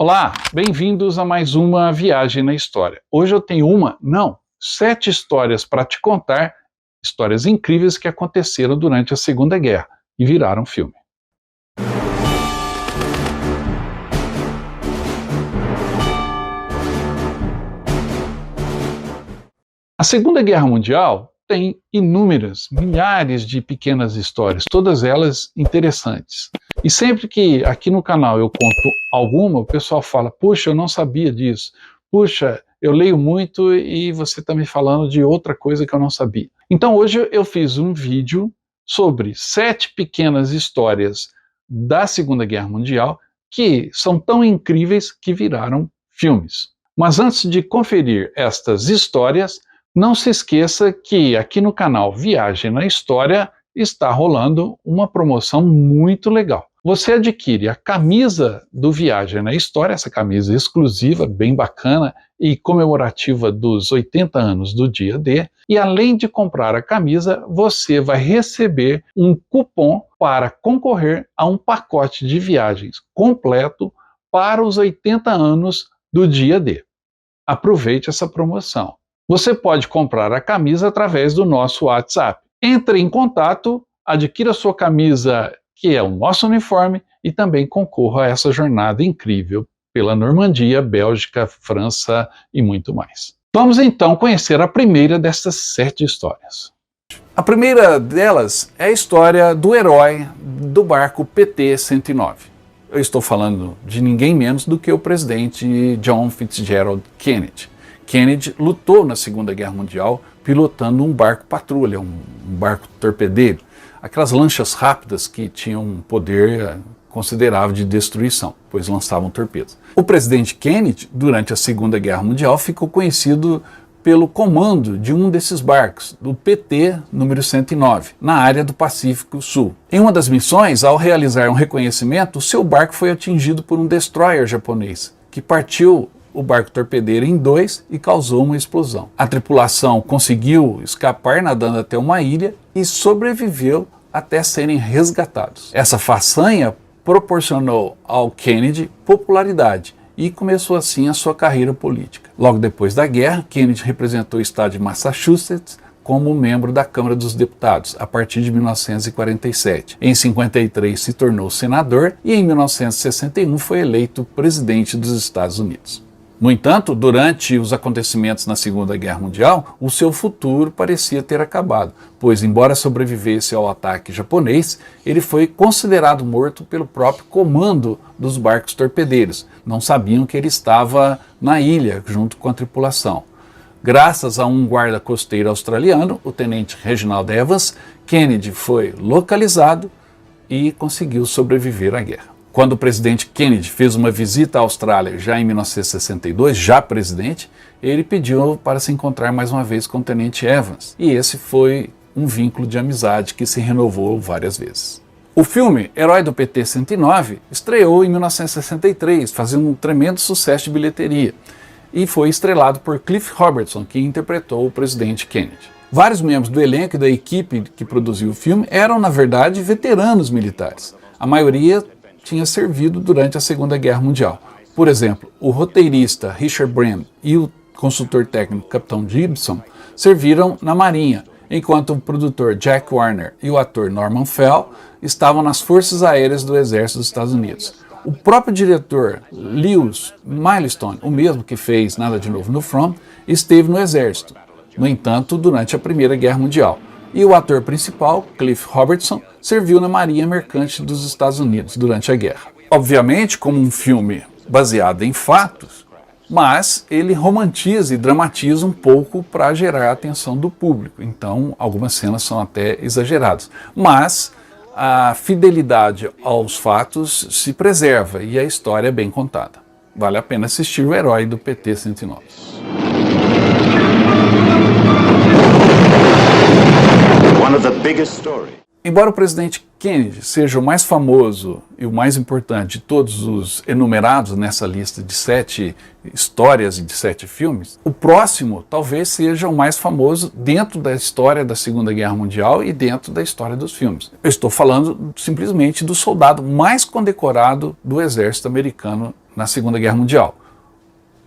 Olá, bem-vindos a mais uma viagem na história. Hoje eu tenho 7 histórias para te contar, histórias incríveis que aconteceram durante a Segunda Guerra e viraram filme. A Segunda Guerra Mundial tem inúmeras, milhares de pequenas histórias, todas elas interessantes. E sempre que aqui no canal eu conto alguma, o pessoal fala, puxa, eu não sabia disso, puxa, eu leio muito e você está me falando de outra coisa que eu não sabia. Então hoje eu fiz um vídeo sobre 7 pequenas histórias da Segunda Guerra Mundial que são tão incríveis que viraram filmes. Mas antes de conferir estas histórias, não se esqueça que aqui no canal Viagem na História está rolando uma promoção muito legal. Você adquire a camisa do Viagem na História, essa camisa exclusiva, bem bacana e comemorativa dos 80 anos do dia D, e além de comprar a camisa, você vai receber um cupom para concorrer a um pacote de viagens completo para os 80 anos do dia D. Aproveite essa promoção. Você pode comprar a camisa através do nosso WhatsApp. Entre em contato, adquira sua camisa, que é o nosso uniforme, e também concorra a essa jornada incrível pela Normandia, Bélgica, França e muito mais. Vamos então conhecer a primeira dessas 7 histórias. A primeira delas é a história do herói do barco PT-109. Eu estou falando de ninguém menos do que o presidente John Fitzgerald Kennedy. Kennedy lutou na Segunda Guerra Mundial pilotando um barco patrulha, um barco torpedeiro, aquelas lanchas rápidas que tinham um poder considerável de destruição, pois lançavam torpedos. O presidente Kennedy, durante a Segunda Guerra Mundial, ficou conhecido pelo comando de um desses barcos, do PT número 109, na área do Pacífico Sul. Em uma das missões, ao realizar um reconhecimento, o seu barco foi atingido por um destroyer japonês, que partiu o barco torpedeiro em 2 e causou uma explosão. A tripulação conseguiu escapar nadando até uma ilha e sobreviveu até serem resgatados. Essa façanha proporcionou ao Kennedy popularidade e começou assim a sua carreira política. Logo depois da guerra, Kennedy representou o estado de Massachusetts como membro da Câmara dos Deputados, a partir de 1947. Em 1953 se tornou senador e em 1961 foi eleito presidente dos Estados Unidos. No entanto, durante os acontecimentos na Segunda Guerra Mundial, o seu futuro parecia ter acabado, pois, embora sobrevivesse ao ataque japonês, ele foi considerado morto pelo próprio comando dos barcos torpedeiros. Não sabiam que ele estava na ilha, junto com a tripulação. Graças a um guarda costeiro australiano, o tenente Reginald Evans, Kennedy foi localizado e conseguiu sobreviver à guerra. Quando o presidente Kennedy fez uma visita à Austrália já em 1962, já presidente, ele pediu para se encontrar mais uma vez com o tenente Evans. E esse foi um vínculo de amizade que se renovou várias vezes. O filme Herói do PT-109 estreou em 1963, fazendo um tremendo sucesso de bilheteria, e foi estrelado por Cliff Robertson, que interpretou o presidente Kennedy. Vários membros do elenco e da equipe que produziu o filme eram, na verdade, veteranos militares. A maioria tinha servido durante a Segunda Guerra Mundial. Por exemplo, o roteirista Richard Brand e o consultor técnico Capitão Gibson serviram na Marinha, enquanto o produtor Jack Warner e o ator Norman Fell estavam nas Forças Aéreas do Exército dos Estados Unidos. O próprio diretor Lewis Milestone, o mesmo que fez Nada de Novo no Front, esteve no Exército, no entanto, durante a Primeira Guerra Mundial. E o ator principal, Cliff Robertson, serviu na Marinha Mercante dos Estados Unidos durante a guerra. Obviamente, como um filme baseado em fatos, mas ele romantiza e dramatiza um pouco para gerar a atenção do público. Então, algumas cenas são até exageradas. Mas a fidelidade aos fatos se preserva e a história é bem contada. Vale a pena assistir o Herói do PT-109. Embora o presidente Kennedy seja o mais famoso e o mais importante de todos os enumerados nessa lista de 7 histórias e de 7 filmes, o próximo talvez seja o mais famoso dentro da história da Segunda Guerra Mundial e dentro da história dos filmes. Eu estou falando simplesmente do soldado mais condecorado do exército americano na Segunda Guerra Mundial?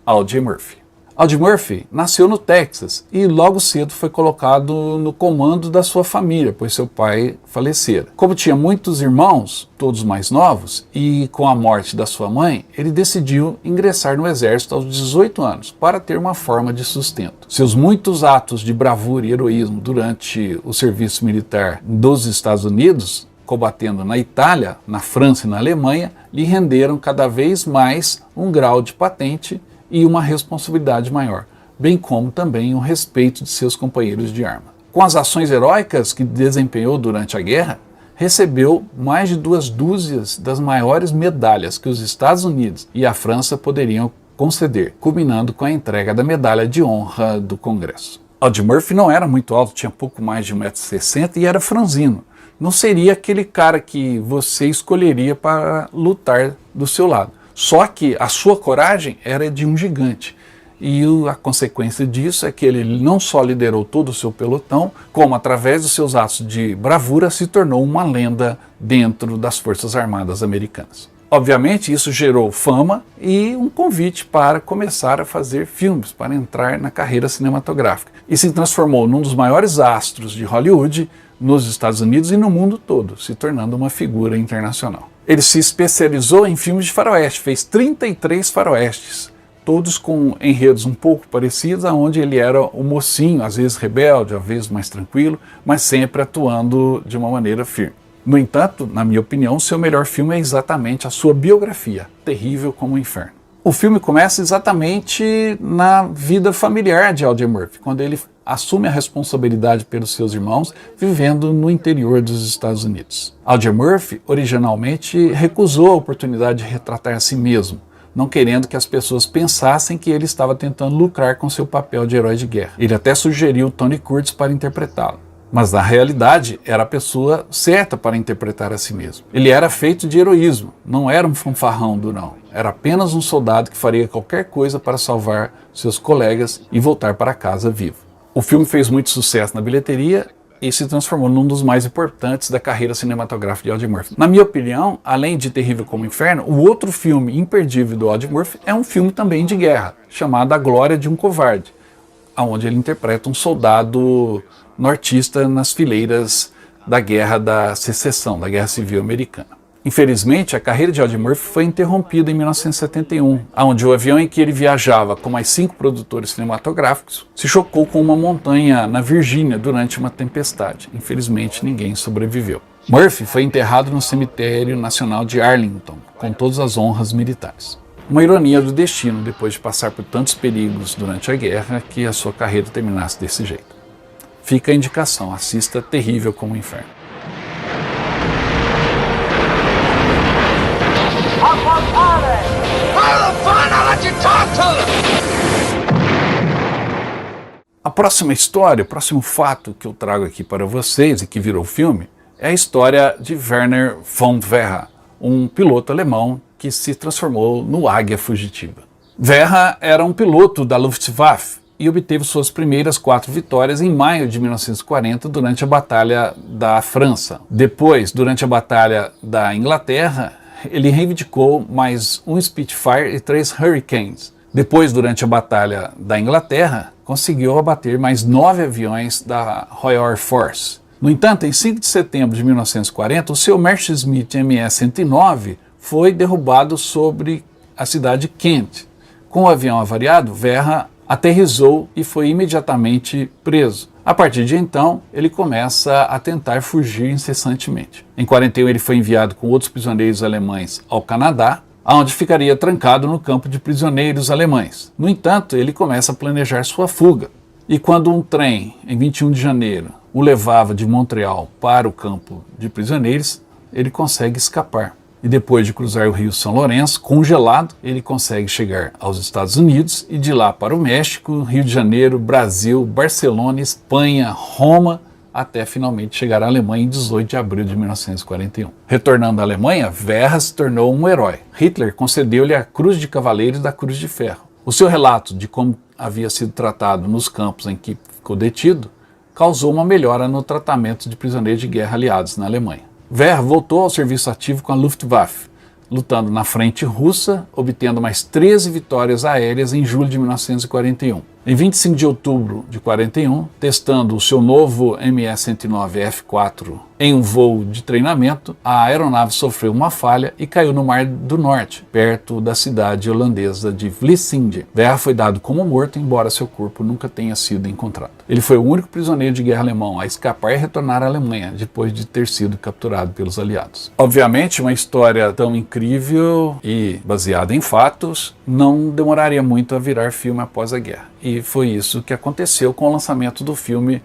Audie Murphy. Audie Murphy nasceu no Texas e logo cedo foi colocado no comando da sua família, pois seu pai falecera. Como tinha muitos irmãos, todos mais novos, e com a morte da sua mãe, ele decidiu ingressar no exército aos 18 anos, para ter uma forma de sustento. Seus muitos atos de bravura e heroísmo durante o serviço militar dos Estados Unidos, combatendo na Itália, na França e na Alemanha, lhe renderam cada vez mais um grau de patente e uma responsabilidade maior, bem como também o respeito de seus companheiros de arma. Com as ações heróicas que desempenhou durante a guerra, recebeu mais de 2 dúzias das maiores medalhas que os Estados Unidos e a França poderiam conceder, culminando com a entrega da Medalha de Honra do Congresso. Audie Murphy não era muito alto, tinha pouco mais de 1,60 m e era franzino. Não seria aquele cara que você escolheria para lutar do seu lado. Só que a sua coragem era de um gigante. E a consequência disso é que ele não só liderou todo o seu pelotão, como através dos seus atos de bravura se tornou uma lenda dentro das Forças Armadas Americanas. Obviamente isso gerou fama e um convite para começar a fazer filmes, para entrar na carreira cinematográfica. E se transformou num dos maiores astros de Hollywood nos Estados Unidos e no mundo todo, se tornando uma figura internacional. Ele se especializou em filmes de faroeste, fez 33 faroestes, todos com enredos um pouco parecidos, onde ele era o mocinho, às vezes rebelde, às vezes mais tranquilo, mas sempre atuando de uma maneira firme. No entanto, na minha opinião, seu melhor filme é exatamente a sua biografia, Terrível como o Inferno. O filme começa exatamente na vida familiar de Audie Murphy, quando ele assume a responsabilidade pelos seus irmãos, vivendo no interior dos Estados Unidos. Audie Murphy, originalmente, recusou a oportunidade de retratar a si mesmo, não querendo que as pessoas pensassem que ele estava tentando lucrar com seu papel de herói de guerra. Ele até sugeriu Tony Curtis para interpretá-lo. Mas na realidade era a pessoa certa para interpretar a si mesmo. Ele era feito de heroísmo, não era um fanfarrão durão. Era apenas um soldado que faria qualquer coisa para salvar seus colegas e voltar para casa vivo. O filme fez muito sucesso na bilheteria e se transformou num dos mais importantes da carreira cinematográfica de Audie Murphy. Na minha opinião, além de Terrível como o Inferno, o outro filme imperdível do Audie Murphy é um filme também de guerra, chamado A Glória de um Covarde, onde ele interpreta um soldado nortista nas fileiras da Guerra da Secessão, da Guerra Civil Americana. Infelizmente, a carreira de Audie Murphy foi interrompida em 1971, onde o avião em que ele viajava com mais 5 produtores cinematográficos se chocou com uma montanha na Virgínia durante uma tempestade. Infelizmente, ninguém sobreviveu. Murphy foi enterrado no Cemitério Nacional de Arlington, com todas as honras militares. Uma ironia do destino, depois de passar por tantos perigos durante a guerra, que a sua carreira terminasse desse jeito. Fica a indicação, assista Terrível como o Inferno. A próxima história, o próximo fato que eu trago aqui para vocês e que virou filme, é a história de Werner von Werra, um piloto alemão que se transformou no Águia Fugitiva. Werra era um piloto da Luftwaffe e obteve suas primeiras 4 vitórias em maio de 1940 durante a Batalha da França. Depois, durante a Batalha da Inglaterra, ele reivindicou mais um Spitfire e 3 Hurricanes. Depois, durante a Batalha da Inglaterra, conseguiu abater mais 9 aviões da Royal Air Force. No entanto, em 5 de setembro de 1940, o seu Messerschmitt Me-109 foi derrubado sobre a cidade de Kent. Com o avião avariado, Werra aterrissou e foi imediatamente preso. A partir de então, ele começa a tentar fugir incessantemente. Em 41, ele foi enviado com outros prisioneiros alemães ao Canadá, onde ficaria trancado no campo de prisioneiros alemães. No entanto, ele começa a planejar sua fuga. E quando um trem, em 21 de janeiro, o levava de Montreal para o campo de prisioneiros, ele consegue escapar. E depois de cruzar o rio São Lourenço, congelado, ele consegue chegar aos Estados Unidos e de lá para o México, Rio de Janeiro, Brasil, Barcelona, Espanha, Roma, até finalmente chegar à Alemanha em 18 de abril de 1941. Retornando à Alemanha, Werra se tornou um herói. Hitler concedeu-lhe a Cruz de Cavaleiro da Cruz de Ferro. O seu relato de como havia sido tratado nos campos em que ficou detido causou uma melhora no tratamento de prisioneiros de guerra aliados na Alemanha. Werra voltou ao serviço ativo com a Luftwaffe, lutando na frente russa, obtendo mais 13 vitórias aéreas em julho de 1941. Em 25 de outubro de 41, testando o seu novo Me-109 F4 em um voo de treinamento, a aeronave sofreu uma falha e caiu no Mar do Norte, perto da cidade holandesa de Vlissingen. Verra foi dado como morto, embora seu corpo nunca tenha sido encontrado. Ele foi o único prisioneiro de guerra alemão a escapar e retornar à Alemanha, depois de ter sido capturado pelos aliados. Obviamente, uma história tão incrível e baseada em fatos não demoraria muito a virar filme após a guerra. E foi isso que aconteceu com o lançamento do filme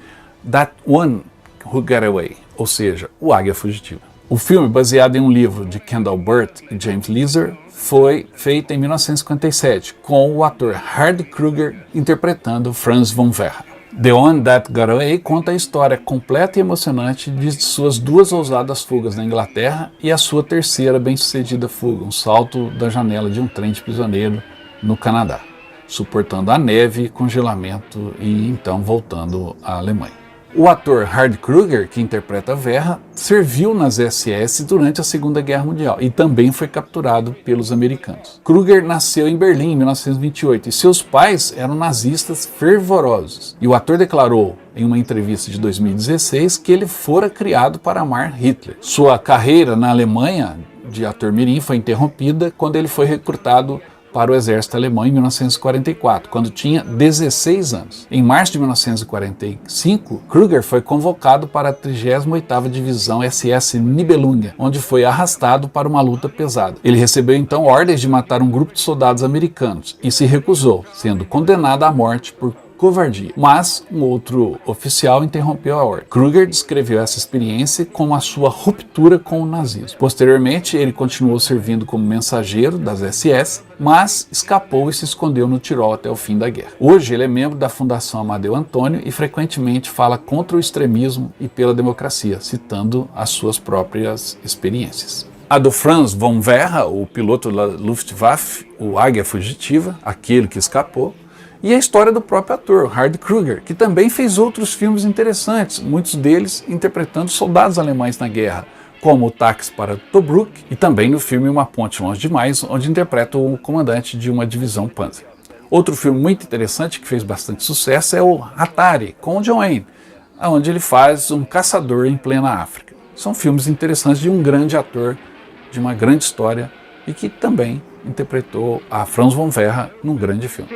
That One Who Got Away, ou seja, O Águia Fugitiva. O filme, baseado em um livro de Kendall Burt e James Leaser, foi feito em 1957, com o ator Hardy Kruger interpretando Franz von Werra. The One That Got Away conta a história completa e emocionante de suas duas ousadas fugas na Inglaterra e a sua terceira bem-sucedida fuga, um salto da janela de um trem de prisioneiro no Canadá, suportando a neve e congelamento e então voltando à Alemanha. O ator Hardy Kruger, que interpreta Verra, serviu nas SS durante a Segunda Guerra Mundial e também foi capturado pelos americanos. Kruger nasceu em Berlim em 1928 e seus pais eram nazistas fervorosos. E o ator declarou em uma entrevista de 2016 que ele fora criado para amar Hitler. Sua carreira na Alemanha de ator mirim foi interrompida quando ele foi recrutado para o exército alemão em 1944, quando tinha 16 anos. Em março de 1945, Kruger foi convocado para a 38ª Divisão SS Nibelunge, onde foi arrastado para uma luta pesada. Ele recebeu então ordens de matar um grupo de soldados americanos e se recusou, sendo condenado à morte por covardia. Mas um outro oficial interrompeu a ordem. Kruger descreveu essa experiência como a sua ruptura com o nazismo. Posteriormente, ele continuou servindo como mensageiro das SS, mas escapou e se escondeu no Tirol até o fim da guerra. Hoje ele é membro da Fundação Amadeu Antônio e frequentemente fala contra o extremismo e pela democracia, citando as suas próprias experiências. A do Franz von Werra, o piloto da Luftwaffe, o Águia Fugitiva, aquele que escapou, e a história do próprio ator, Hardy Kruger, que também fez outros filmes interessantes, muitos deles interpretando soldados alemães na guerra, como O Táxi para Tobruk e também no filme Uma Ponte Longe Demais, onde interpreta o comandante de uma divisão Panzer. Outro filme muito interessante que fez bastante sucesso é o Atari, com o John Wayne, onde ele faz um caçador em plena África. São filmes interessantes de um grande ator, de uma grande história e que também interpretou a Franz von Werra num grande filme.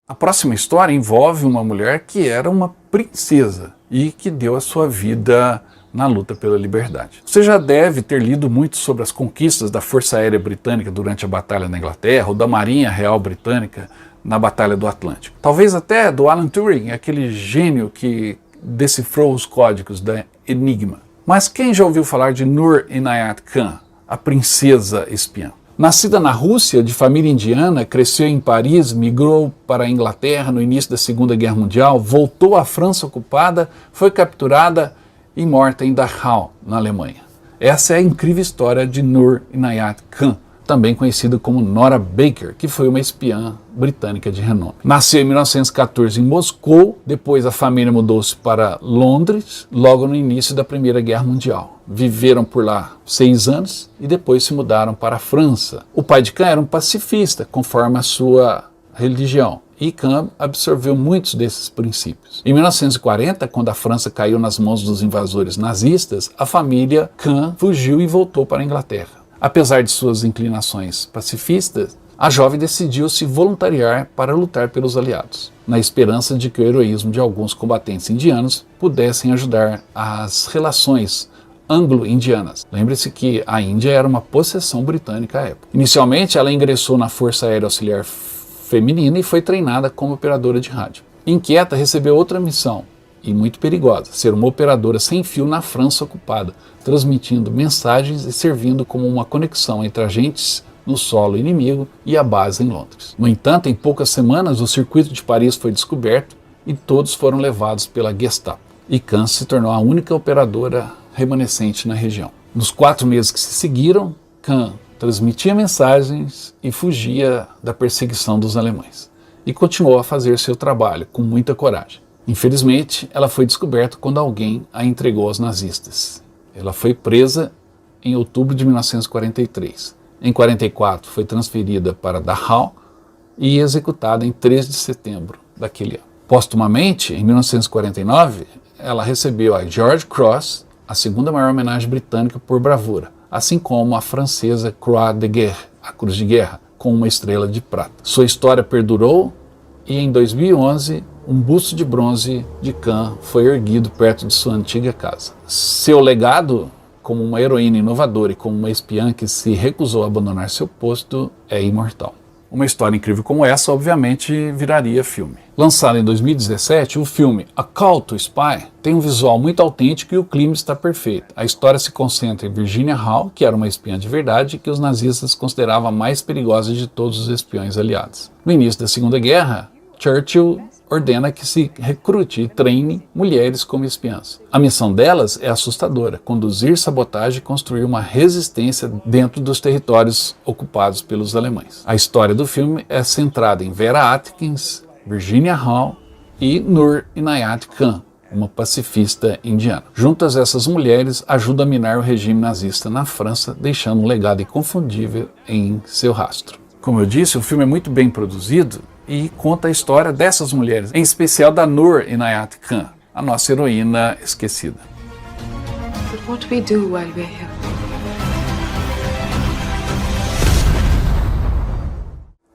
A próxima história envolve uma mulher que era uma princesa e que deu a sua vida na luta pela liberdade. Você já deve ter lido muito sobre as conquistas da Força Aérea Britânica durante a Batalha na Inglaterra ou da Marinha Real Britânica na Batalha do Atlântico. Talvez até do Alan Turing, aquele gênio que decifrou os códigos da Enigma. Mas quem já ouviu falar de Noor Inayat Khan, a princesa espiã? Nascida na Rússia, de família indiana, cresceu em Paris, migrou para a Inglaterra no início da Segunda Guerra Mundial, voltou à França ocupada, foi capturada e morta em Dachau, na Alemanha. Essa é a incrível história de Noor Inayat Khan, também conhecida como Nora Baker, que foi uma espiã britânica de renome. Nasceu em 1914 em Moscou, depois a família mudou-se para Londres, logo no início da Primeira Guerra Mundial. Viveram por lá 6 anos e depois se mudaram para a França. O pai de Khan era um pacifista, conforme a sua religião, e Khan absorveu muitos desses princípios. Em 1940, quando a França caiu nas mãos dos invasores nazistas, a família Khan fugiu e voltou para a Inglaterra. Apesar de suas inclinações pacifistas, a jovem decidiu se voluntariar para lutar pelos aliados, na esperança de que o heroísmo de alguns combatentes indianos pudessem ajudar as relações anglo-indianas. Lembre-se que a Índia era uma possessão britânica à época. Inicialmente, ela ingressou na Força Aérea Auxiliar Feminina e foi treinada como operadora de rádio. Inquieta, recebeu outra missão, e muito perigosa, ser uma operadora sem fio na França ocupada, transmitindo mensagens e servindo como uma conexão entre agentes no solo inimigo e a base em Londres. No entanto, em poucas semanas, o circuito de Paris foi descoberto e todos foram levados pela Gestapo. E Khan se tornou a única operadora remanescente na região. Nos 4 meses que se seguiram, Khan transmitia mensagens e fugia da perseguição dos alemães. E continuou a fazer seu trabalho com muita coragem. Infelizmente, ela foi descoberta quando alguém a entregou aos nazistas. Ela foi presa em outubro de 1943. Em 1944, foi transferida para Dachau e executada em 3 de setembro daquele ano. Póstumamente, em 1949, ela recebeu a George Cross, a segunda maior homenagem britânica por bravura, assim como a francesa Croix de Guerre, a Cruz de Guerra, com uma estrela de prata. Sua história perdurou e em 2011 um busto de bronze de Cannes foi erguido perto de sua antiga casa. Seu legado, como uma heroína inovadora e como uma espiã que se recusou a abandonar seu posto, é imortal. Uma história incrível como essa, obviamente, viraria filme. Lançado em 2017, o filme A Call to Spy tem um visual muito autêntico e o clima está perfeito. A história se concentra em Virginia Hall, que era uma espiã de verdade que os nazistas consideravam a mais perigosa de todos os espiões aliados. No início da Segunda Guerra, Churchill ordena que se recrute e treine mulheres como espiãs. A missão delas é assustadora: conduzir sabotagem e construir uma resistência dentro dos territórios ocupados pelos alemães. A história do filme é centrada em Vera Atkins, Virginia Hall e Noor Inayat Khan, uma pacifista indiana. Juntas, essas mulheres ajudam a minar o regime nazista na França, deixando um legado inconfundível em seu rastro. Como eu disse, o filme é muito bem produzido e conta a história dessas mulheres, em especial da Noor Inayat Khan, a nossa heroína esquecida. But what do we do while we're here?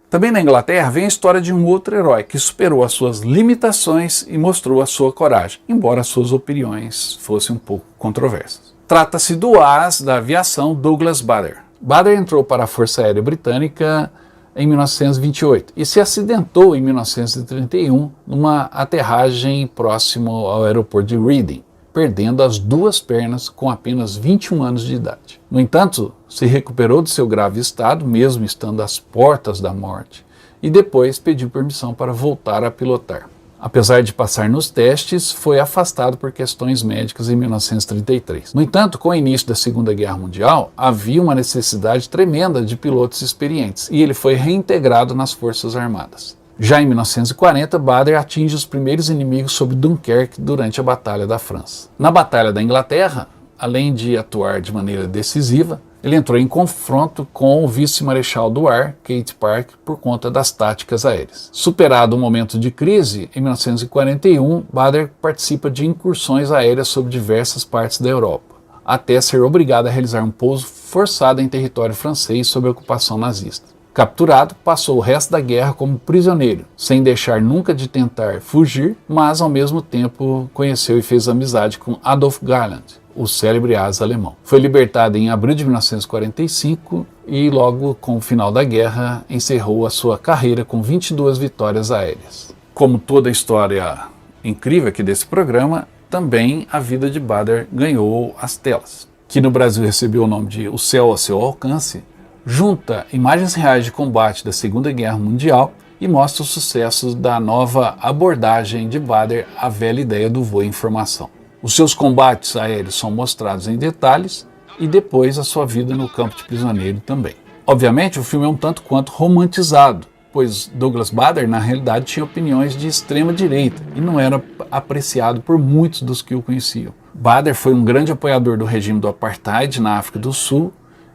Também na Inglaterra vem a história de um outro herói que superou as suas limitações e mostrou a sua coragem, embora suas opiniões fossem um pouco controversas. Trata-se do as da aviação Douglas Bader. Bader entrou para a Força Aérea Britânica em 1928 e se acidentou em 1931 numa aterragem próximo ao aeroporto de Reading, perdendo as 2 pernas com apenas 21 anos de idade. No entanto, se recuperou de seu grave estado, mesmo estando às portas da morte, e depois pediu permissão para voltar a pilotar. Apesar de passar nos testes, foi afastado por questões médicas em 1933. No entanto, com o início da Segunda Guerra Mundial, havia uma necessidade tremenda de pilotos experientes e ele foi reintegrado nas Forças Armadas. Já em 1940, Bader atinge os primeiros inimigos sob Dunkerque durante a Batalha da França. Na Batalha da Inglaterra, além de atuar de maneira decisiva, ele entrou em confronto com o vice-marechal do ar, Kate Park, por conta das táticas aéreas. Superado o momento de crise, em 1941, Bader participa de incursões aéreas sobre diversas partes da Europa, até ser obrigado a realizar um pouso forçado em território francês sob a ocupação nazista. Capturado, passou o resto da guerra como prisioneiro, sem deixar nunca de tentar fugir, mas ao mesmo tempo conheceu e fez amizade com Adolf Galland, o célebre as alemão. Foi libertado em abril de 1945 e logo com o final da guerra encerrou a sua carreira com 22 vitórias aéreas. Como toda a história incrível aqui desse programa, também a vida de Bader ganhou as telas, que no Brasil recebeu o nome de O Céu ao Seu Alcance. Junta imagens reais de combate da Segunda Guerra Mundial e mostra os sucessos da nova abordagem de Bader à velha ideia do voo em formação. Os seus combates aéreos são mostrados em detalhes e depois a sua vida no campo de prisioneiro também. Obviamente o filme é um tanto quanto romantizado, pois Douglas Bader na realidade tinha opiniões de extrema direita e não era apreciado por muitos dos que o conheciam. Bader foi um grande apoiador do regime do Apartheid na África do Sul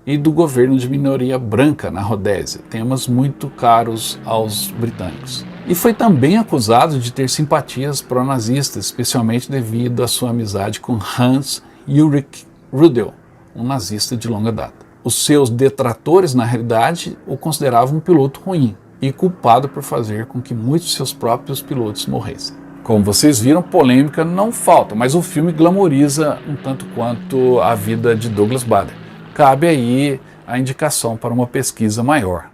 e do governo de minoria branca na Rodésia, temas muito caros aos britânicos. E foi também acusado de ter simpatias pró-nazistas, especialmente devido à sua amizade com Hans Ulrich Rudel, um nazista de longa data. Os seus detratores, na realidade, o consideravam um piloto ruim e culpado por fazer com que muitos de seus próprios pilotos morressem. Como vocês viram, polêmica não falta, mas o filme glamoriza um tanto quanto a vida de Douglas Bader. Cabe aí a indicação para uma pesquisa maior.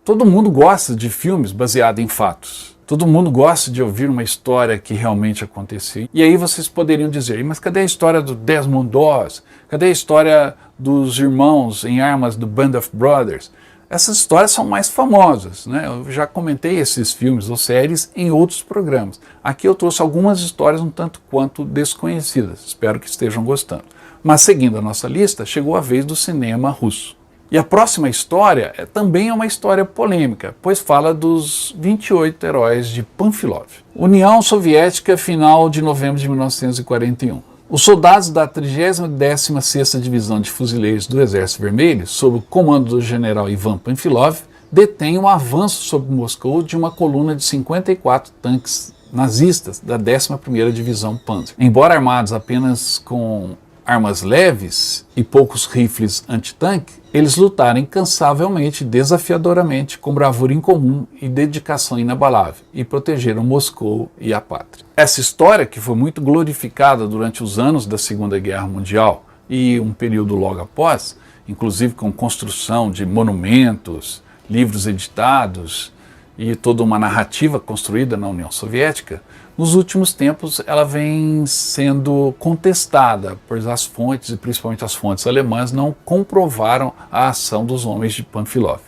Todo mundo gosta de filmes baseados em fatos. Todo mundo gosta de ouvir uma história que realmente aconteceu. E aí vocês poderiam dizer, mas cadê a história do Desmond Doss? Cadê a história dos irmãos em armas do Band of Brothers? Essas histórias são mais famosas, né? Eu já comentei esses filmes ou séries em outros programas. Aqui eu trouxe algumas histórias um tanto quanto desconhecidas. Espero que estejam gostando. Mas seguindo a nossa lista, chegou a vez do cinema russo. E a próxima história também é uma história polêmica, pois fala dos 28 heróis de Panfilov. União Soviética, final de novembro de 1941. Os soldados da 30ª Divisão de Fuzileiros do Exército Vermelho, sob o comando do general Ivan Panfilov, detêm um avanço sobre Moscou de uma coluna de 54 tanques nazistas da 11ª Divisão Panzer. Embora armados apenas com armas leves e poucos rifles antitanque, eles lutaram incansavelmente, desafiadoramente, com bravura incomum e dedicação inabalável, e protegeram Moscou e a pátria. Essa história, que foi muito glorificada durante os anos da Segunda Guerra Mundial e um período logo após, inclusive com construção de monumentos, livros editados e toda uma narrativa construída na União Soviética, nos últimos tempos ela vem sendo contestada, pois as fontes, e principalmente as fontes alemãs, não comprovaram a ação dos homens de Panfilov.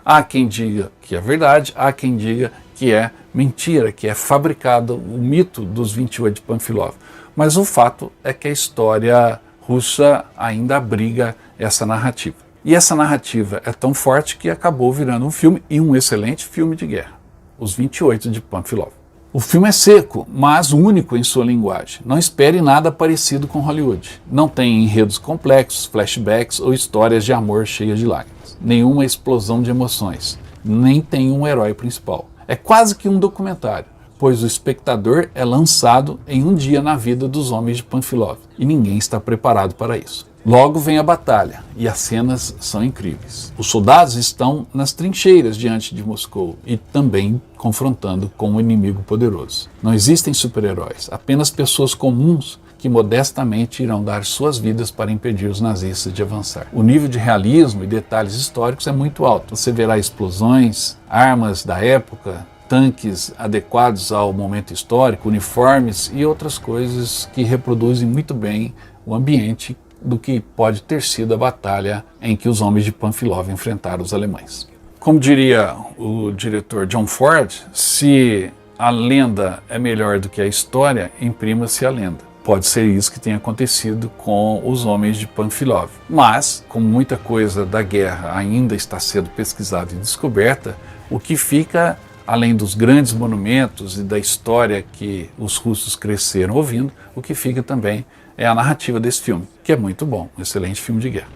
Há quem diga que é verdade, há quem diga que é mentira, que é fabricado o mito dos 28 de Panfilov. Mas o fato é que a história russa ainda abriga essa narrativa. E essa narrativa é tão forte que acabou virando um filme, e um excelente filme de guerra, Os 28 de Panfilov. O filme é seco, mas único em sua linguagem. Não espere nada parecido com Hollywood. Não tem enredos complexos, flashbacks ou histórias de amor cheias de lágrimas. Nenhuma explosão de emoções. Nem tem um herói principal. É quase que um documentário, pois o espectador é lançado em um dia na vida dos homens de Panfilov. E ninguém está preparado para isso. Logo vem a batalha, e as cenas são incríveis. Os soldados estão nas trincheiras diante de Moscou e também confrontando com um inimigo poderoso. Não existem super-heróis, apenas pessoas comuns que modestamente irão dar suas vidas para impedir os nazistas de avançar. O nível de realismo e detalhes históricos é muito alto. Você verá explosões, armas da época, tanques adequados ao momento histórico, uniformes e outras coisas que reproduzem muito bem o ambiente do que pode ter sido a batalha em que os homens de Panfilov enfrentaram os alemães. Como diria o diretor John Ford, se a lenda é melhor do que a história, imprima-se a lenda. Pode ser isso que tenha acontecido com os homens de Panfilov. Mas, como muita coisa da guerra ainda está sendo pesquisada e descoberta, o que fica, além dos grandes monumentos e da história que os russos cresceram ouvindo, o que fica também é a narrativa desse filme, que é muito bom, um excelente filme de guerra.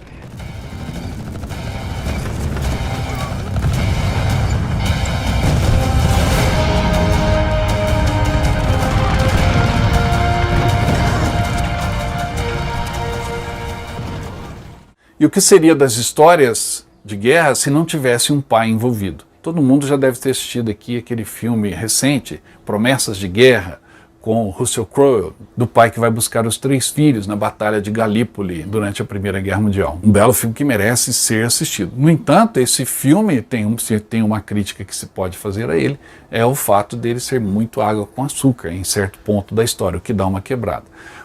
E o que seria das histórias de guerra se não tivesse um pai envolvido? Todo mundo já deve ter assistido aqui aquele filme recente, Promessas de Guerra, com Russell Crowe, do pai que vai buscar os 3 filhos na Batalha de Galípoli durante a Primeira Guerra Mundial. Um belo filme que merece ser assistido. No entanto, esse filme tem uma crítica que se pode fazer a ele, é o fato dele ser muito água com açúcar em certo ponto da história, o que dá uma quebrada.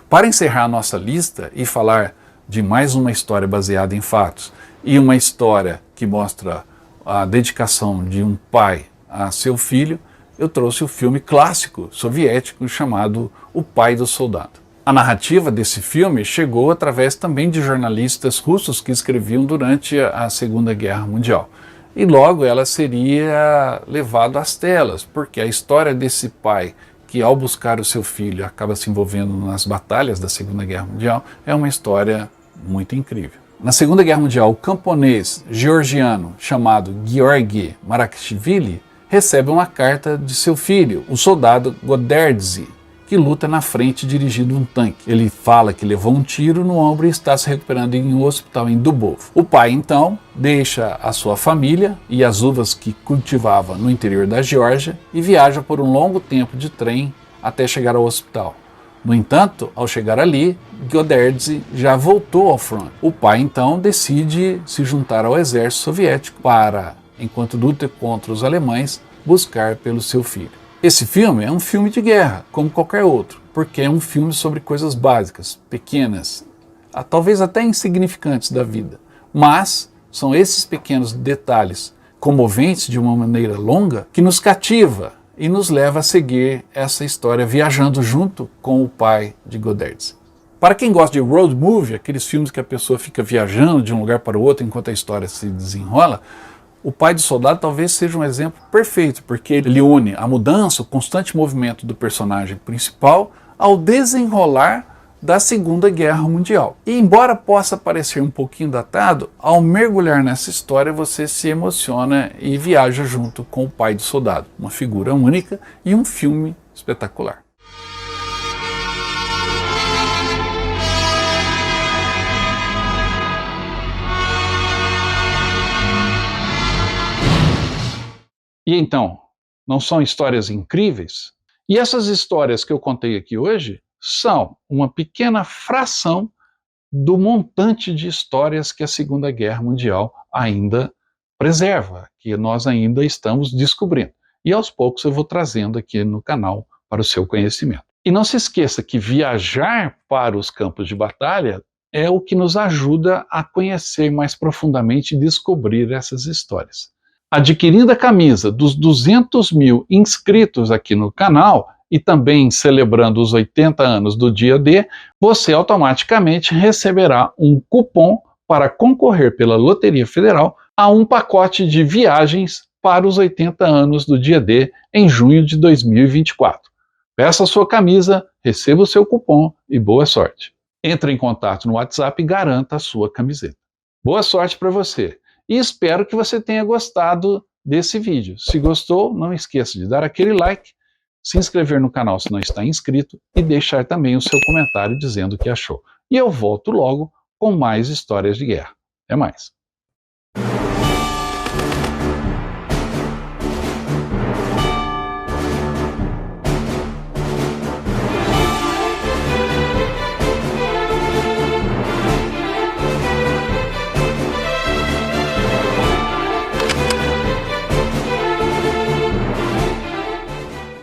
Para encerrar a nossa lista e falar de mais uma história baseada em fatos, e uma história que mostra a dedicação de um pai a seu filho, eu trouxe o filme clássico soviético chamado O Pai do Soldado. A narrativa desse filme chegou através também de jornalistas russos que escreviam durante a Segunda Guerra Mundial. E logo ela seria levada às telas, porque a história desse pai que ao buscar o seu filho acaba se envolvendo nas batalhas da Segunda Guerra Mundial é uma história muito incrível. Na Segunda Guerra Mundial, o camponês georgiano chamado Georgi Marakashvili recebe uma carta de seu filho, o soldado Goderdzi, que luta na frente dirigindo um tanque. Ele fala que levou um tiro no ombro e está se recuperando em um hospital em Dubov. O pai, então, deixa a sua família e as uvas que cultivava no interior da Geórgia e viaja por um longo tempo de trem até chegar ao hospital. No entanto, ao chegar ali, Goderdzi já voltou ao front. O pai, então, decide se juntar ao exército soviético para, enquanto luta contra os alemães, buscar pelo seu filho. Esse filme é um filme de guerra, como qualquer outro, porque é um filme sobre coisas básicas, pequenas, talvez até insignificantes da vida. Mas são esses pequenos detalhes comoventes de uma maneira longa que nos cativa e nos leva a seguir essa história viajando junto com o pai de Goderdzi. Para quem gosta de road movie, aqueles filmes que a pessoa fica viajando de um lugar para o outro enquanto a história se desenrola, O Pai do Soldado talvez seja um exemplo perfeito, porque ele une a mudança, o constante movimento do personagem principal ao desenrolar da Segunda Guerra Mundial. E embora possa parecer um pouquinho datado, ao mergulhar nessa história você se emociona e viaja junto com o Pai do Soldado, uma figura única e um filme espetacular. E então, não são histórias incríveis? E essas histórias que eu contei aqui hoje são uma pequena fração do montante de histórias que a Segunda Guerra Mundial ainda preserva, que nós ainda estamos descobrindo. E aos poucos eu vou trazendo aqui no canal para o seu conhecimento. E não se esqueça que viajar para os campos de batalha é o que nos ajuda a conhecer mais profundamente e descobrir essas histórias. Adquirindo a camisa dos 200 mil inscritos aqui no canal e também celebrando os 80 anos do dia D, você automaticamente receberá um cupom para concorrer pela Loteria Federal a um pacote de viagens para os 80 anos do dia D em junho de 2024. Peça a sua camisa, receba o seu cupom e boa sorte. Entre em contato no WhatsApp e garanta a sua camiseta. Boa sorte para você! E espero que você tenha gostado desse vídeo. Se gostou, não esqueça de dar aquele like, se inscrever no canal se não está inscrito e deixar também o seu comentário dizendo o que achou. E eu volto logo com mais histórias de guerra. Até mais!